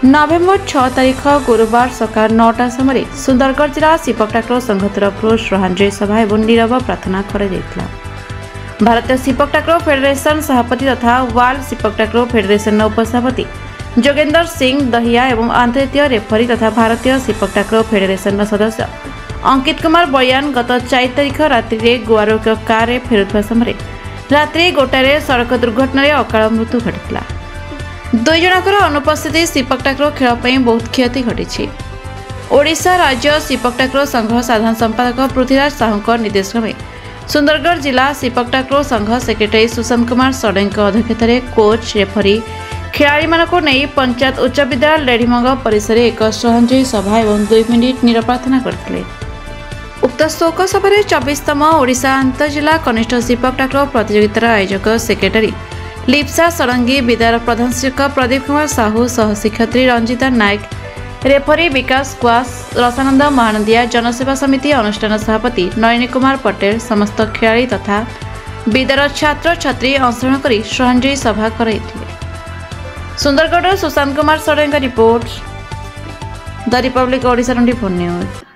नवेम्बर 6 तारिख गुरुवार सकाळ 9टा समय सुंदरगढ़ जिला शिपक ठाकुर संघ तरफ श्रद्धांजलि सभा और नीरव प्रार्थना कर भारतीय शिपक ठाकुर फेडरेशन सभापति तथा वर्ल्ड शिपक ठाकुर फेडरेशन उपसभापति जोगेंद्र सिंह दहिया एवं अंतर्राष्ट्रीय रेफरी तथा भारतीय शिपक ठाकुर फेडरेशन सदस्य अंकित कुमार बयान गत 4 तारिख रात्रि गोवार एक कार फेरुवा समय रात्रि गोटारे सड़क दुर्घटन अकाल मृत्यु घटी दुई जनकर अनुपस्थिति शिपक ठाकुर खेल बहुत क्षति घटी। ओडिशा राज्य शिपक ठाकुर संघ साधारण संपादक पृथ्वीराज साहू निर्देश क्रमे सुंदरगढ़ जिला शिपक ठाकुर संघ सेक्रेटरी सुशांत कुमार षडंगी अध्यक्षतार कोच रेफरी खेलाड़ी मानक नहीं पंचायत उच्च विद्यालय लेढ़ीमंग परिसर एक श्रद्धांजलि सभा और 2 मिनिट नीरव प्रार्थना करते। उक्त शोक सभा 24तम ओडिशा अंतर्जिला कनिष्ठ शिपक ठाकुर प्रतियोगितार आयोजक सेक्रेटरी लिप्सा षडंगी विद्यालय प्रधान शिक्षक प्रदीप कुमार साहू सह शिक्षयित्री रंजिता नायक रेफरी विकास क्वास रसानंद महानंदिया जनसेवा समिति अनुष्ठान सभापति नयनी कुमार पटेल समस्त खेलाड़ी तथा विद्यालय छात्र छात्री अंशग्रहण कर श्रद्धांजलि सभा कराइथिले। Sundargarh Sushant Kumar Sadangi report the Republic Odisha 24 news.